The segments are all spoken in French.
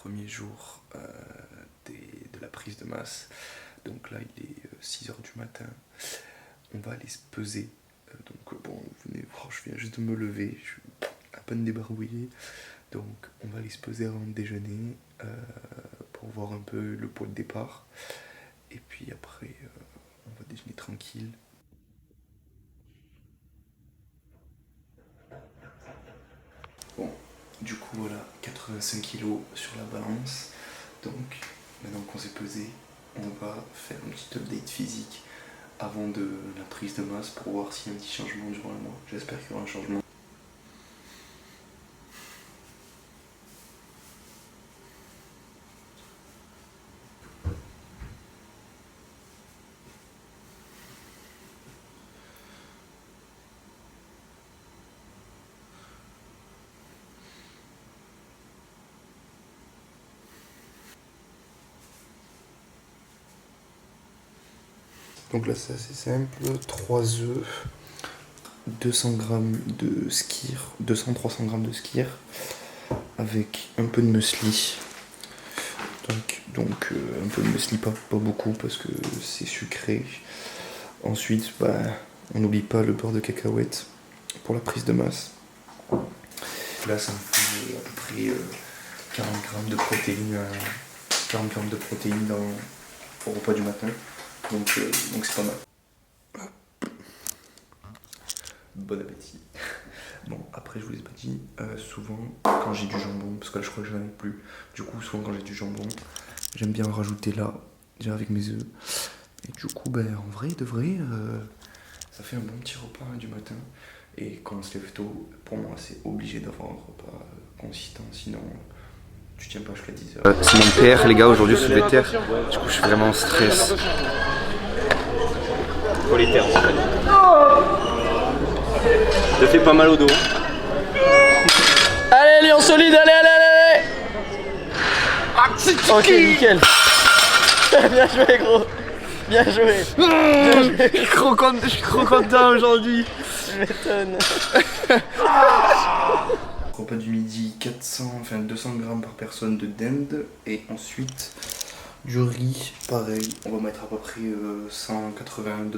premier jour de la prise de masse. Donc là il est 6 h du matin. On va aller se peser. Donc bon, venez voir, je viens juste de me lever, je suis à peine débarbouillé. Donc on va aller se peser avant de déjeuner pour voir un peu le poids de départ. Et puis après on va déjeuner tranquille. Bon, du coup voilà, 85 kg sur la balance. Donc maintenant qu'on s'est pesé, on va faire une petite update physique avant de la prise de masse pour voir s'il y a un petit changement durant le mois. J'espère qu'il y aura un changement. Donc là c'est assez simple, 3 œufs, 200 g de skyr, 200-300 g de skyr, avec un peu de muesli. Donc un peu de muesli, pas beaucoup parce que c'est sucré. Ensuite on n'oublie pas le beurre de cacahuète pour la prise de masse. Là ça me fait à peu près 40 g de protéines, 40 g de protéines au repas du matin. Donc c'est pas mal. Bon appétit. Bon, après je vous ai pas dit, souvent quand j'ai du jambon, parce que là je crois que j'en ai plus, du coup souvent quand j'ai du jambon, j'aime bien en rajouter là, déjà avec mes œufs. Et du coup en vrai de vrai, ça fait un bon petit repas du matin. Et quand on se lève tôt, pour moi c'est obligé d'avoir un repas consistant, sinon tu tiens pas jusqu'à 10 h. C'est mon père les gars, aujourd'hui sous les terres, du coup je suis vraiment en stress. Faut les terres en fait. Ça fait pas mal au dos. Allez Lyon solide, allez. Ok, nickel. Bien joué gros. Bien joué. Je suis trop content aujourd'hui. Je m'étonne. Repas du midi, 200 g par personne de dinde. Et ensuite du riz, pareil, on va mettre à peu près 180-200 g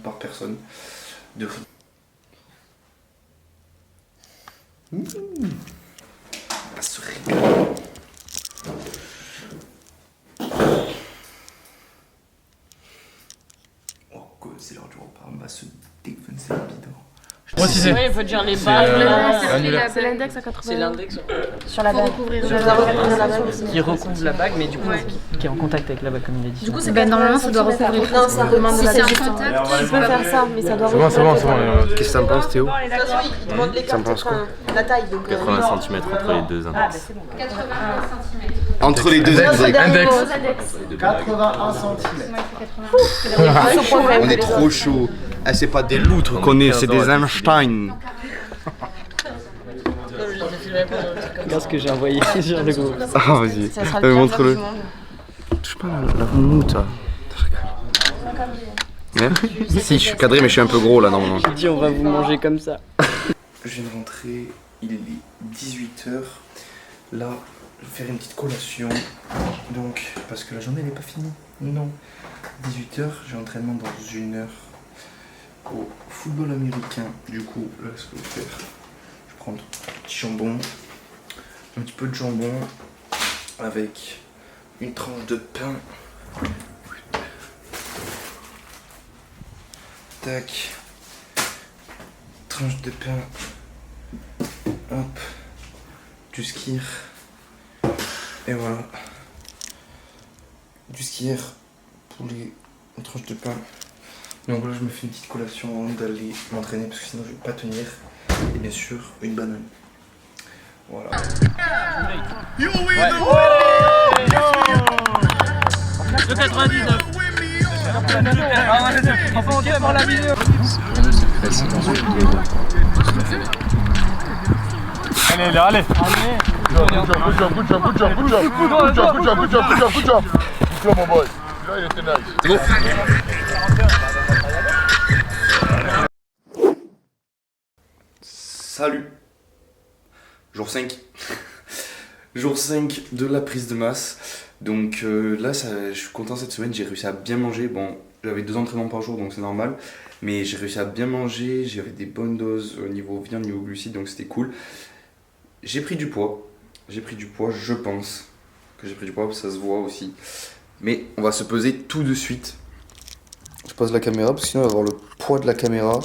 par personne de riz. On va se régaler. Oh que c'est l'heure du repas, on va se défoncer le bidon. Moi aussi c'est. Oui, il faut dire les balles. C'est l'index à 80. C'est l'index Sur la bague. Qui recouvre la bague, mais du coup qui est en contact avec la bague comme il a dit. Du coup, c'est normalement ça doit recouvrir. Non, ça demande de la végétation. Tu peux faire ça, mais ça doit recouvrir. C'est bon. Qu'est-ce que t'en penses Théo? De toute façon, il demande l'écart, la taille. Donc, 80 cm entre les deux index. 81 cm. Entre les deux index. 81 cm. On est trop chaud. Ah, c'est pas des loutres qu'on est, c'est des Einstein. Regarde ce que j'ai envoyé sur le groupe. Ah, vas-y, montre-le. Touche pas la moumoute, toi. Si, je suis cadré, mais je suis un peu gros là, normalement. Il dit on va vous manger comme ça. Je viens de rentrer, il est 18 h. Là, je vais faire une petite collation. Donc, parce que la journée n'est pas finie. Non. 18 h, j'ai entraînement dans 1 heure au football américain. Du coup, là, ce que je vais faire, je vais prendre un petit jambon, un petit peu de jambon avec une tranche de pain. Tac. Tranche de pain. Hop. Du skyr. Et voilà. Du skyr pour les tranches de pain. Donc là je me fais une petite collation avant d'aller m'entraîner parce que sinon je vais pas tenir. Et bien sûr une banane. Voilà. Le 99. Enfin on tient pour la vidéo. Allez là, allez. Good job, my boy. Là, il était nice. Salut. Jour 5. Jour 5 de la prise de masse. Donc là, je suis content cette semaine, j'ai réussi à bien manger. Bon, j'avais 2 entraînements par jour, donc c'est normal. Mais j'ai réussi à bien manger, j'avais des bonnes doses au niveau viande, au niveau glucides, donc c'était cool. J'ai pris du poids, je pense que j'ai pris du poids, ça se voit aussi. Mais on va se peser tout de suite. Je pose la caméra, parce que sinon on va voir le poids de la caméra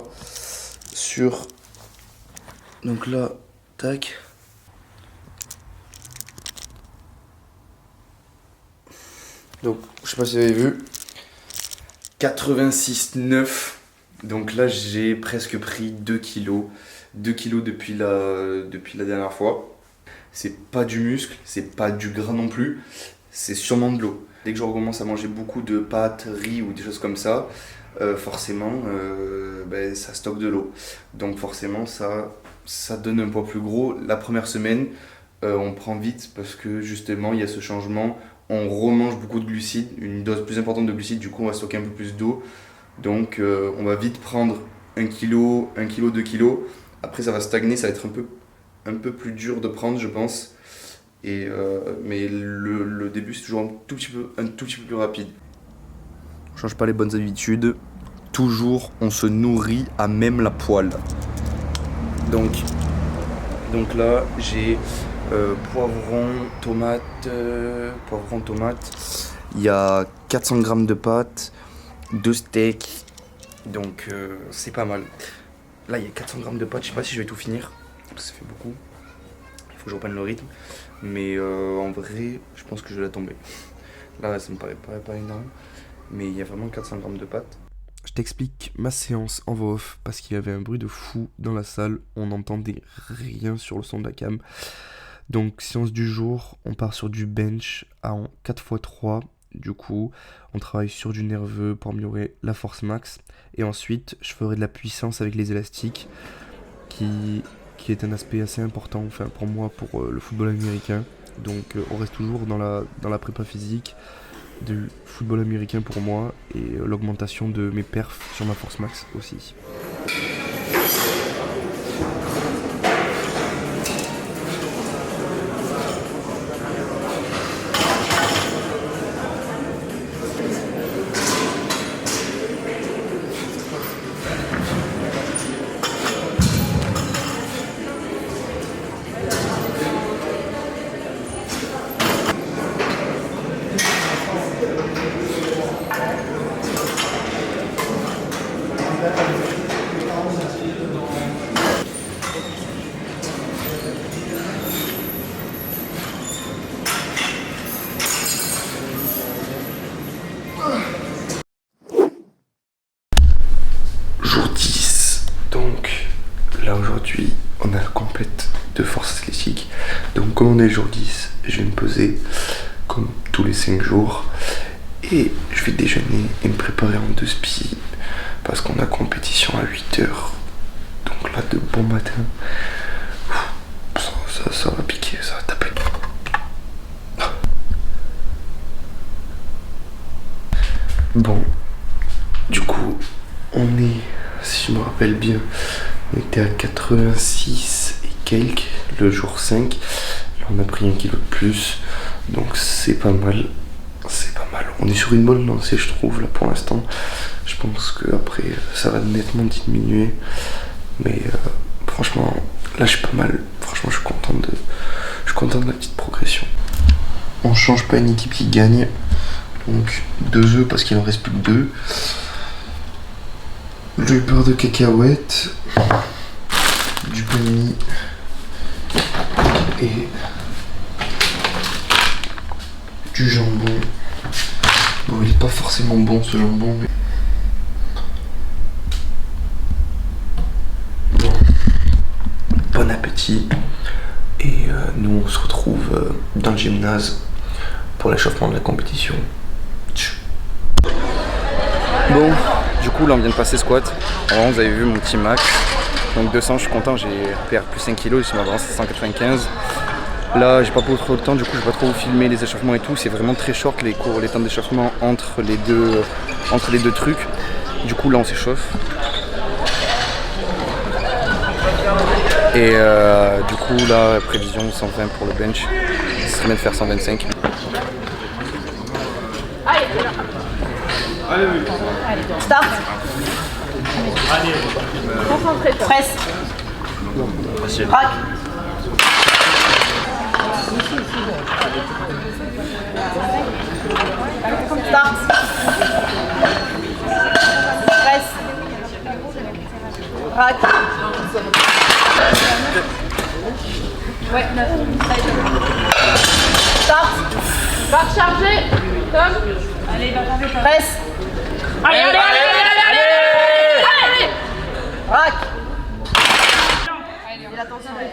sur... Donc là, tac. Donc, je sais pas si vous avez vu, 86,9. Donc là, j'ai presque pris 2 kilos. 2 kilos depuis la dernière fois. C'est pas du muscle, c'est pas du gras non plus, c'est sûrement de l'eau. Dès que je recommence à manger beaucoup de pâtes, riz ou des choses comme ça, forcément, ça stocke de l'eau. Donc forcément, ça donne un poids plus gros. La première semaine, on prend vite parce que justement, il y a ce changement. On remange beaucoup de glucides, une dose plus importante de glucides, du coup on va stocker un peu plus d'eau. Donc on va vite prendre 1 kg, 2 kg. Après ça va stagner, ça va être un peu plus dur de prendre je pense. Mais le début c'est toujours un tout petit peu plus rapide. On change pas les bonnes habitudes. Toujours on se nourrit à même la poêle. Donc là j'ai... poivron, tomate, il y a 400 g de pâtes, 2 steaks, donc c'est pas mal. Là il y a 400 g de pâtes, je sais pas si je vais tout finir, parce que ça fait beaucoup, il faut que je reprenne le rythme, mais en vrai je pense que je vais la tomber. Là ça me paraît pas énorme, mais il y a vraiment 400 g de pâtes. Je t'explique ma séance en voix off, parce qu'il y avait un bruit de fou dans la salle, on n'entendait rien sur le son de la cam. Donc séance du jour, on part sur du bench en 4x3, du coup on travaille sur du nerveux pour améliorer la force max, et ensuite je ferai de la puissance avec les élastiques, qui est un aspect assez important enfin, pour moi pour le football américain. Donc on reste toujours dans la prépa physique du football américain pour moi, et l'augmentation de mes perfs sur ma force max aussi. Jour 10, donc là aujourd'hui on a la compète de force athlétique. Donc comme on est jour 10, je vais me peser comme tous les 5 jours et je vais déjeuner et me préparer en 2 speed parce qu'on a compétition à 8h. Donc là de bon matin, ça va piquer, ça va taper. Bon, du coup on est, si je me rappelle bien, on était à 86 et quelques le jour 5. Là on a pris 1 kg de plus, donc c'est pas mal. On est sur une bonne lancée je trouve là pour l'instant. Je pense que après ça va nettement diminuer, mais franchement là je suis pas mal. Franchement je suis content de la petite progression. On change pas une équipe qui gagne, donc 2 œufs parce qu'il en reste plus que 2. Du beurre de cacahuète, du panini et du jambon. Bon, il est pas forcément bon ce jambon, mais bon. Bon appétit. Et nous on se retrouve dans le gymnase pour l'échauffement de la compétition. Bon, du coup là on vient de passer squat. Alors vous avez vu mon petit max. Donc 200, je suis content, j'ai perdu plus 5 kg, je m'avance à 195. Là j'ai pas trop le temps, du coup je vais pas trop vous filmer les échauffements et tout. C'est vraiment très short les temps d'échauffement entre les deux trucs. Du coup là on s'échauffe. Et du coup là, prévision 120 pour le bench. Ce serait bien de faire 125. Start. Concentré. Presse. Rack. Start. Presse. Rack. Ouais, 9. Start. Va recharger. Tom. Allez, va charger. Presse. Allez, allez, allez, allez, allez. Rack. Et la tension est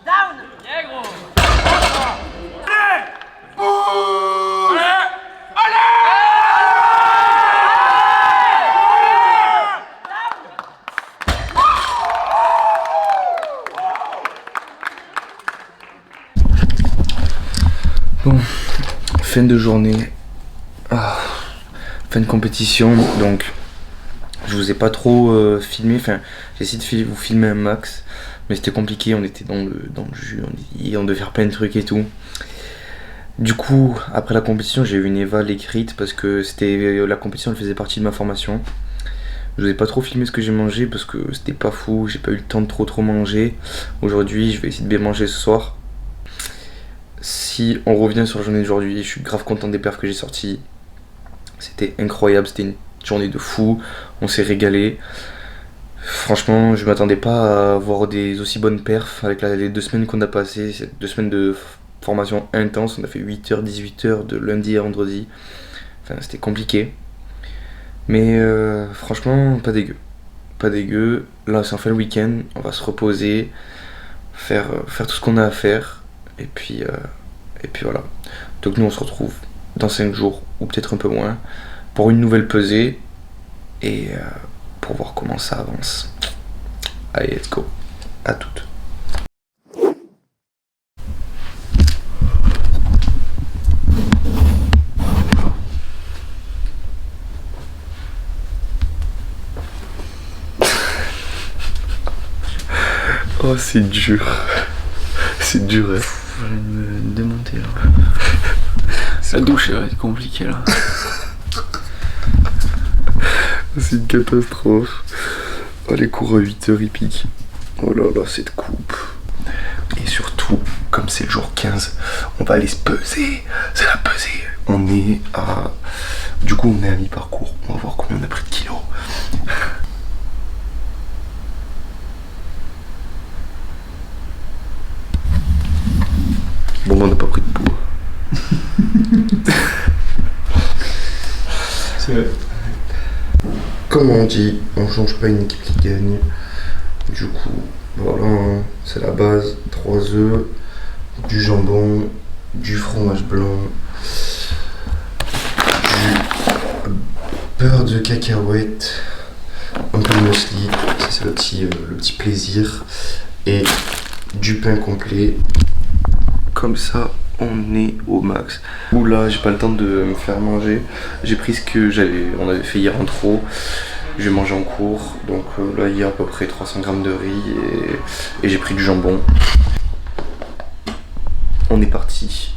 down. Yeah, gros. Bon, fin de journée, fin de compétition, donc je vous ai pas trop filmé, enfin j'ai essayé de vous filmer un max, mais c'était compliqué, on était dans le jus, on devait faire plein de trucs et tout. Du coup, après la compétition, j'ai eu une éval écrite parce que la compétition elle faisait partie de ma formation. Je vous ai pas trop filmé ce que j'ai mangé parce que c'était pas fou, j'ai pas eu le temps de trop manger. Aujourd'hui, je vais essayer de bien manger ce soir. Si on revient sur la journée d'aujourd'hui, je suis grave content des perfs que j'ai sortis. C'était incroyable, c'était une journée de fou, on s'est régalé. Franchement, je m'attendais pas à avoir des aussi bonnes perfs avec les 2 semaines qu'on a passées, ces 2 semaines de formation intense. On a fait 8h, 18h de lundi à vendredi. Enfin, c'était compliqué. Mais franchement, pas dégueu. Pas dégueu. Là, c'est enfin le week-end, on va se reposer, faire tout ce qu'on a à faire. Et puis voilà. Donc nous on se retrouve dans 5 jours, ou peut-être un peu moins, pour une nouvelle pesée. Et pour voir comment ça avance. Allez, let's go. À toutes. Oh c'est dur. C'est dur hein. Je vais me démonter là. La douche va être compliquée là. C'est une catastrophe. Oh, les cours à 8h ils piquent. Oh là là, cette coupe. Et surtout, comme c'est le jour 15, on va aller se peser. C'est la pesée. On est à... Du coup, on est à mi-parcours. On va voir combien on a pris de kilos. Bon, on n'a pas pris de poids. C'est vrai. Comme on dit, on change pas une équipe qui gagne. Du coup, voilà, hein, c'est la base. 3 œufs, du jambon, du fromage blanc, du beurre de cacahuète, un peu de muesli, ça c'est le petit plaisir, et du pain complet. Comme ça, on est au max. Oula, j'ai pas le temps de me faire manger. J'ai pris ce que on avait fait hier en trop. Je vais manger en cours. Donc là, il y a à peu près 300 grammes de riz et j'ai pris du jambon. On est parti.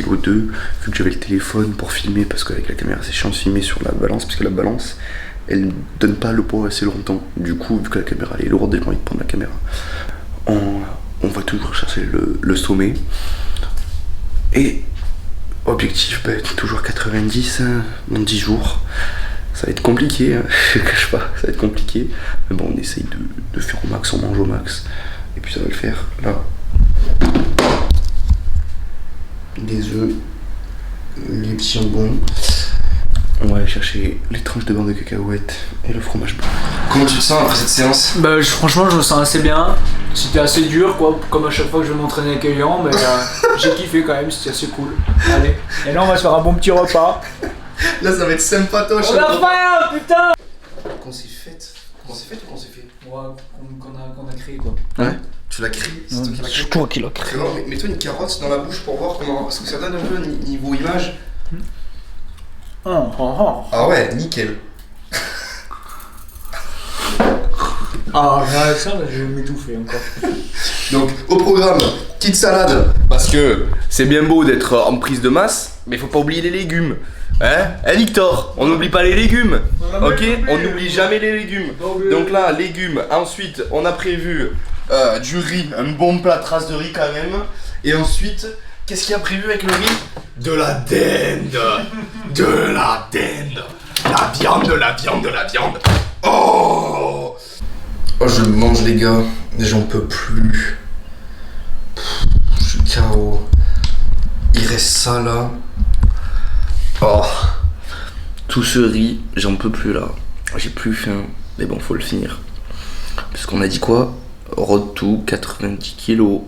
kg 2, vu que j'avais le téléphone pour filmer, parce qu'avec la caméra c'est chiant de filmer sur la balance, parce que la balance elle ne donne pas le poids assez longtemps. Du coup, vu que la caméra elle est lourde, j'ai envie de prendre la caméra. On va toujours chercher le sommet. Et Objectif, toujours 90 hein, dans 10 jours. Ça va être compliqué, hein, je ne cache pas, ça va être compliqué. Mais bon, on essaye de faire au max, on mange au max. Et puis ça va le faire. Là, des œufs, les petits jambons. On va aller chercher les tranches de beurre de cacahuète et le fromage blanc. Comment tu te sens après cette séance? Bah franchement je me sens assez bien. C'était assez dur quoi, comme à chaque fois que je vais m'entraîner avec Elian, mais j'ai kiffé quand même, c'était assez cool. Allez, et là on va se faire un bon petit repas. Là ça va être sympatoche. On va faire putain. Qu'on s'est fait ou qu'on s'est fait? Ouais, qu'on a créé quoi. Ouais. Tu l'as créé? C'est toi qui l'as créé? C'est toi qui l'as créé. Mets-toi une carotte dans la bouche pour voir comment. Parce que ça donne un peu niveau image. Ah ouais, nickel. Ah, ça, je vais m'étouffer encore. Donc, au programme, petite salade. Parce que c'est bien beau d'être en prise de masse, mais faut pas oublier les légumes. Hein? Victor, on n'oublie pas les légumes. Ok? On n'oublie jamais les légumes. Donc là, légumes. Ensuite, on a prévu du riz, un bon plat trace de riz quand même. Et ensuite, qu'est-ce qu'il y a prévu avec le riz? De la dinde. De la dinde. La viande. Oh! Oh, je mange les gars, j'en peux plus. Je suis KO. Il reste ça là. Oh, tout ce riz, j'en peux plus là. J'ai plus faim, mais bon, faut le finir. Parce qu'on a dit quoi? Road to 90 kilos.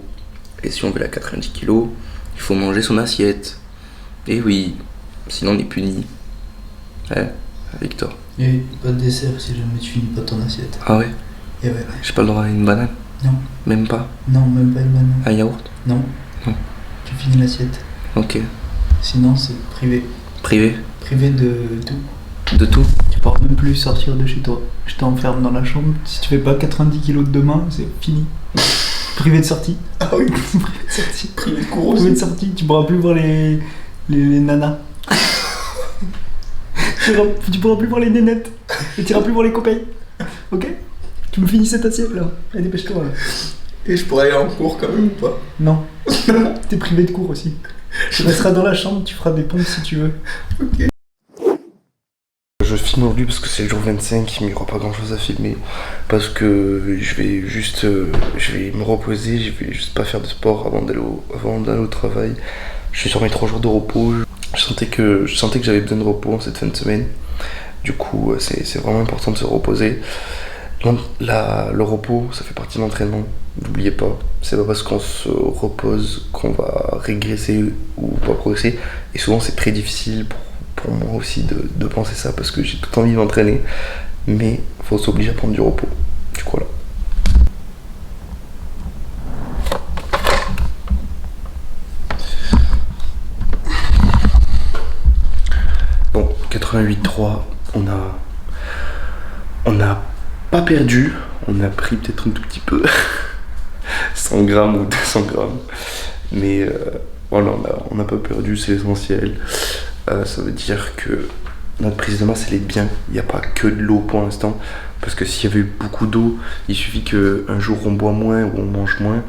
Et si on veut la 90 kilos, il faut manger son assiette. Et oui, sinon on est puni. Ouais, Victor. Et pas de dessert si jamais tu finis pas ton assiette. Ah ouais? Et ouais. J'ai pas le droit à une banane? Non. Même pas? Non, même pas une banane. Un yaourt? Non. Non. Tu finis l'assiette. Ok. Sinon c'est privé. Privé? Privé de tout. De tout? Tu pourras même plus sortir de chez toi. Je t'enferme dans la chambre. Si tu fais pas 90 kilos de demain, c'est fini. Privé de sortie. Ah oui. Privé de sortie. Privé de cours aussi. Privé de sortie. Tu pourras plus voir les nanas. Tu pourras plus voir les nénettes. Et tu iras plus voir les copains. Ok? Tu me finis cette assiette là. Allez, dépêche-toi là. Et je pourrais aller en cours quand même ou pas? Non. T'es privé de cours aussi. Tu resteras dans la chambre, tu feras des pompes si tu veux. Ok. Je filme aujourd'hui parce que c'est le jour 25, mais il n'y aura pas grand chose à filmer. Parce que je vais me reposer, je vais juste pas faire de sport avant d'aller au travail. Je suis sur mes 3 jours de repos. Je sentais que j'avais besoin de repos en cette fin de semaine. Du coup, c'est vraiment important de se reposer. Le repos, ça fait partie de l'entraînement. N'oubliez pas, c'est pas parce qu'on se repose qu'on va régresser ou pas progresser. Et souvent, c'est très difficile pour moi aussi de penser ça parce que j'ai tout envie d'entraîner. Mais il faut s'obliger à prendre du repos. Du coup, voilà. Bon, 88,3, on a pas perdu, on a pris peut-être un tout petit peu, 100 grammes ou 200 grammes, mais voilà, on n'a pas perdu, c'est l'essentiel. Ça veut dire que notre prise de masse elle est bien, il n'y a pas que de l'eau pour l'instant, parce que s'il y avait eu beaucoup d'eau, il suffit qu'un jour on boit moins ou on mange moins,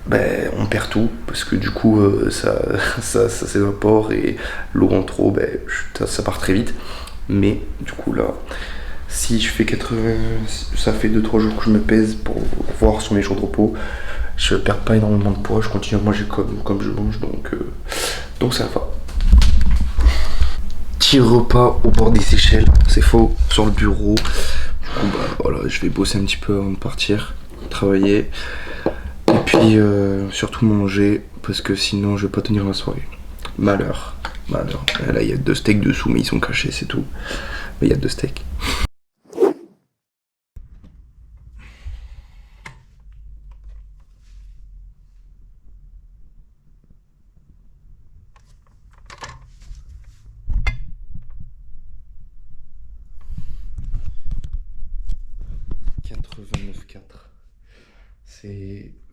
ben, on perd tout, parce que du coup ça s'évapore et l'eau en trop, ben, ça part très vite. Mais du coup là, si je fais 80, ça fait 2-3 jours que je me pèse pour voir sur mes jours de repos, je perds pas énormément de poids, je continue à manger comme je mange, donc ça va. Petit repas au bord des Seychelles, c'est faux, sur le bureau. Du coup bah voilà, je vais bosser un petit peu avant de partir, travailler. Et puis surtout manger, parce que sinon je vais pas tenir la soirée. Malheur. Là il y a 2 steaks dessous, mais ils sont cachés, c'est tout. Mais il y a 2 steaks.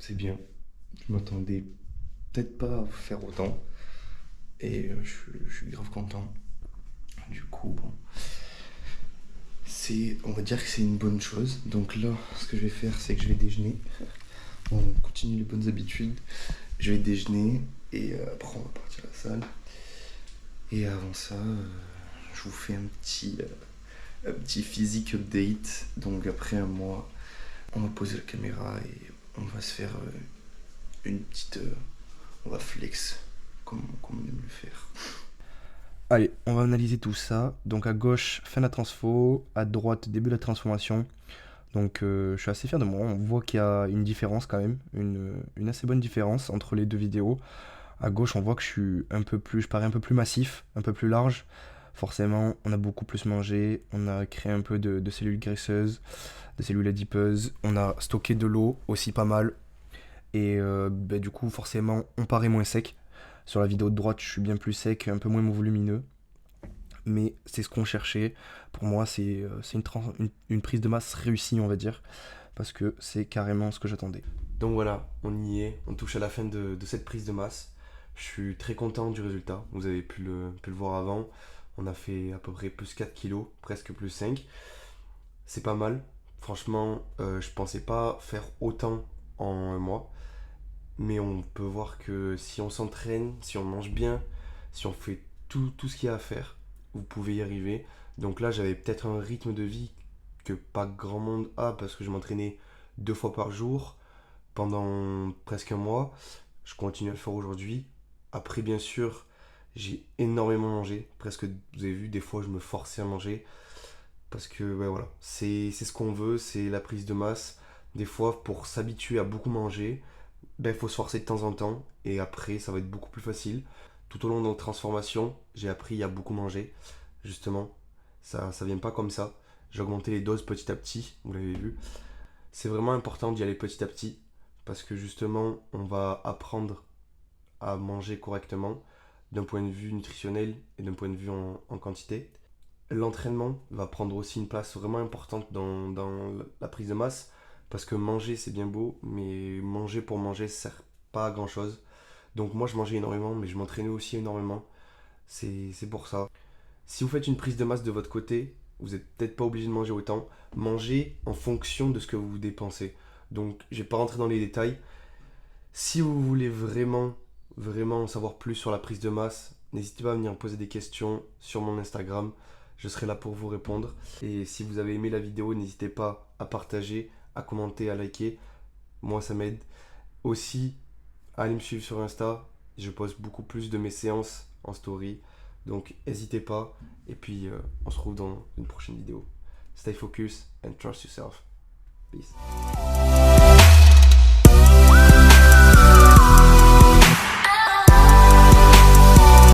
C'est bien. Je m'attendais peut-être pas à faire autant. Et je suis grave content. Du coup, bon. On va dire que c'est une bonne chose. Donc là, ce que je vais faire, c'est que je vais déjeuner. On continue les bonnes habitudes. Je vais déjeuner Et après on va partir à la salle. Et avant ça, je vous fais un petit physique update. Donc après un mois, on va poser la caméra et on va se faire une petite... on va flex, comme on aime le faire. Allez, on va analyser tout ça. Donc à gauche, fin de la transfo, à droite, début de la transformation. Donc je suis assez fier de moi, on voit qu'il y a une différence quand même, une assez bonne différence entre les deux vidéos. À gauche, on voit que je parais un peu plus massif, un peu plus large. Forcément, on a beaucoup plus mangé, on a créé un peu de cellules graisseuses, de cellules adipeuses, on a stocké de l'eau aussi pas mal. Et du coup, forcément, on paraît moins sec. Sur la vidéo de droite, je suis bien plus sec, un peu moins volumineux. Mais c'est ce qu'on cherchait. Pour moi, c'est une prise de masse réussie, on va dire. Parce que c'est carrément ce que j'attendais. Donc voilà, on y est. On touche à la fin de cette prise de masse. Je suis très content du résultat. Vous avez pu le voir avant. On a fait à peu près plus 4 kilos, presque plus 5. C'est pas mal. Franchement, je pensais pas faire autant en un mois. Mais on peut voir que si on s'entraîne, si on mange bien, si on fait tout ce qu'il y a à faire, vous pouvez y arriver. Donc là, j'avais peut-être un rythme de vie que pas grand monde a parce que je m'entraînais 2 fois par jour pendant presque un mois. Je continue à le faire aujourd'hui. Après, bien sûr, j'ai énormément mangé. Presque, vous avez vu, des fois, je me forçais à manger. Parce que, voilà, c'est ce qu'on veut, c'est la prise de masse. Des fois, pour s'habituer à beaucoup manger, il faut se forcer de temps en temps. Et après, ça va être beaucoup plus facile. Tout au long de notre transformation, j'ai appris à beaucoup manger. Justement, ça vient pas comme ça. J'ai augmenté les doses petit à petit, vous l'avez vu. C'est vraiment important d'y aller petit à petit. Parce que justement, on va apprendre à manger correctement d'un point de vue nutritionnel et d'un point de vue en quantité. L'entraînement va prendre aussi une place vraiment importante dans la prise de masse. Parce que manger, c'est bien beau, mais manger pour manger, ça sert pas à grand chose. Donc moi, je mangeais énormément, mais je m'entraînais aussi énormément. C'est pour ça. Si vous faites une prise de masse de votre côté, vous n'êtes peut-être pas obligé de manger autant. Mangez en fonction de ce que vous dépensez. Donc, je vais pas rentrer dans les détails. Si vous voulez vraiment en savoir plus sur la prise de masse, n'hésitez pas à venir me poser des questions sur mon Instagram. Je serai là pour vous répondre. Et si vous avez aimé la vidéo, n'hésitez pas à partager, à commenter, à liker. Moi, ça m'aide. Aussi, allez me suivre sur Insta. Je poste beaucoup plus de mes séances en story. Donc, n'hésitez pas. Et puis, on se retrouve dans une prochaine vidéo. Stay focused and trust yourself. Peace.